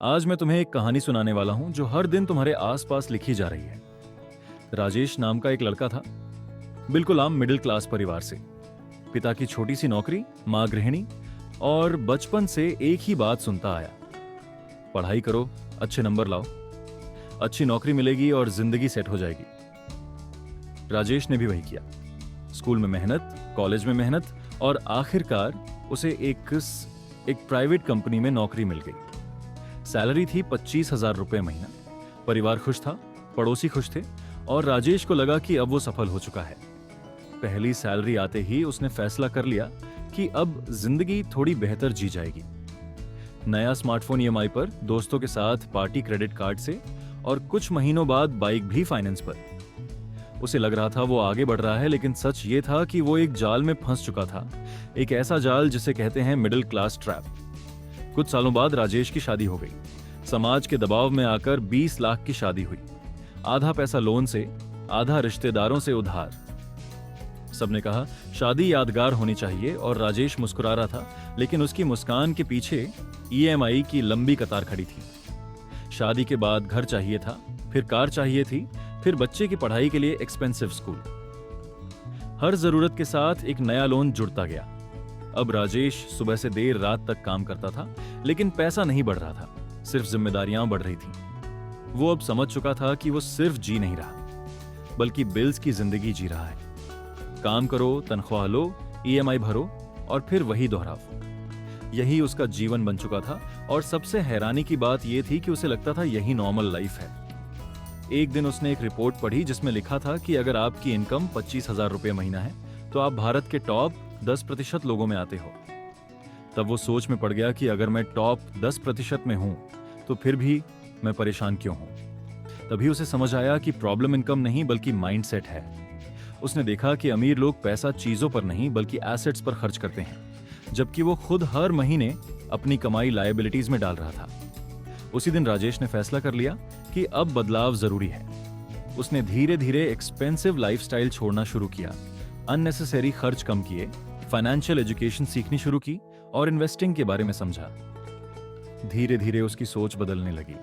आज मैं तुम्हें एक कहानी सुनाने वाला हूं जो हर दिन तुम्हारे आसपास लिखी जा रही है। राजेश नाम का एक लड़का था, बिल्कुल आम मिडिल क्लास परिवार से। पिता की छोटी सी नौकरी, मां गृहिणी, और बचपन से एक ही बात सुनता आया, पढ़ाई करो, अच्छे नंबर लाओ, अच्छी नौकरी मिलेगी और जिंदगी सेट हो जाएगी। राजेश ने भी वही किया। स्कूल में मेहनत, कॉलेज में मेहनत, और आखिरकार उसे एक प्राइवेट कंपनी में नौकरी मिल गई। सैलरी थी 25,000 रुपए महीना। परिवार खुश था, पड़ोसी खुश थे, और राजेश को लगा कि अब वो सफल हो चुका है। पहली सैलरी आते ही उसने फैसला कर लिया कि अब जिंदगी थोड़ी बेहतर जी जाएगी। नया स्मार्टफोन ईएमआई पर, दोस्तों के साथ पार्टी क्रेडिट कार्ड से, और कुछ महीनों बाद बाइक भी फाइनेंस पर। उसे लग रहा था वो आगे बढ़ रहा है, लेकिन सच ये था कि वो एक जाल में फंस चुका था। एक ऐसा जाल जिसे कहते हैं मिडिल क्लास ट्रैप। कुछ सालों बाद राजेश की शादी हो गई। समाज के दबाव में आकर 20 लाख की शादी हुई। आधा पैसा लोन से, आधा रिश्तेदारों से उधार। सबने कहा शादी यादगार होनी चाहिए, और राजेश मुस्कुरा रहा था, लेकिन उसकी मुस्कान के पीछे ईएमआई की लंबी कतार खड़ी थी। शादी के बाद घर चाहिए था, फिर कार चाहिए थी, फिर बच्चे की पढ़ाई के लिए एक्सपेंसिव स्कूल। हर जरूरत के साथ एक नया लोन जुड़ता गया। अब राजेश सुबह से देर रात तक काम करता था, लेकिन पैसा नहीं बढ़ रहा था, सिर्फ जिम्मेदारियां बढ़ रही थीं। वो अब समझ चुका था कि वो सिर्फ जी नहीं रहा, बल्कि बिल्स की जिंदगी जी रहा है। काम करो, तनख्वाह लो, ईएमआई भरो, और फिर वही दोहराव। यही उसका जीवन बन चुका था, और सबसे हैरानी की बात यह थी कि उसे लगता था यही नॉर्मल लाइफ है। एक दिन उसने एक रिपोर्ट पढ़ी जिसमें लिखा था कि अगर आपकी इनकम 25,000 रुपये महीना है तो आप भारत के टॉप 10% लोगों में आते हो। तब वो सोच में पड़ गया कि अगर मैं टॉप 10% में हूं तो फिर भी मैं परेशान क्यों हूं। तभी उसे समझ आया कि प्रॉब्लम इनकम नहीं बल्कि माइंडसेट है। उसने देखा कि अमीर लोग पैसा चीजों पर नहीं बल्कि एसेट्स पर खर्च करते हैं, जबकि वो खुद हर महीने अपनी कमाई लायबिलिटीज में डाल रहा था। उसी दिन राजेश ने फैसला कर लिया कि अब बदलाव जरूरी है। उसने धीरे धीरे एक्सपेंसिव लाइफस्टाइल छोड़ना शुरू किया, अननेसेसरी खर्च कम किए, फाइनेंशियल एजुकेशन सीखनी शुरू की, और इन्वेस्टिंग के बारे में समझा। धीरे धीरे उसकी सोच बदलने लगी।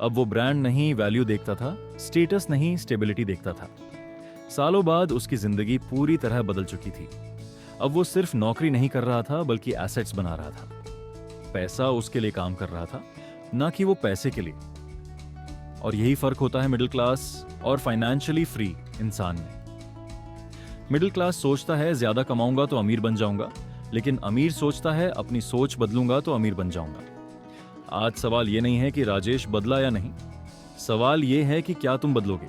अब वो ब्रांड नहीं वैल्यू देखता था, स्टेटस नहीं स्टेबिलिटी देखता था। सालों बाद उसकी जिंदगी पूरी तरह बदल चुकी थी। अब वो सिर्फ नौकरी नहीं कर रहा था बल्कि एसेट्स बना रहा था। पैसा उसके लिए काम कर रहा था, ना कि वो पैसे के लिए। और यही फर्क होता है मिडिल क्लास और फाइनेंशियली फ्री इंसान में। मिडिल क्लास सोचता है ज्यादा कमाऊंगा तो अमीर बन जाऊंगा, लेकिन अमीर सोचता है अपनी सोच बदलूंगा तो अमीर बन जाऊंगा। आज सवाल यह नहीं है कि राजेश बदला या नहीं, सवाल यह है कि क्या तुम बदलोगे।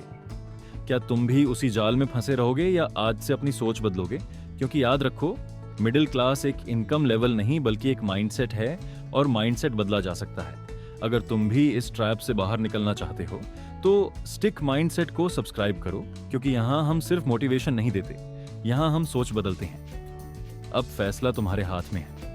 क्या तुम भी उसी जाल में फंसे रहोगे या आज से अपनी सोच बदलोगे? क्योंकि याद रखो, मिडिल क्लास एक इनकम लेवल नहीं बल्कि एक माइंडसेट है, और माइंडसेट बदला जा सकता है। अगर तुम भी इस ट्रैप से बाहर निकलना चाहते हो तो स्टिक माइंडसेट को सब्सक्राइब करो, क्योंकि यहाँ हम सिर्फ मोटिवेशन नहीं देते, यहाँ हम सोच बदलते हैं। अब फैसला तुम्हारे हाथ में है।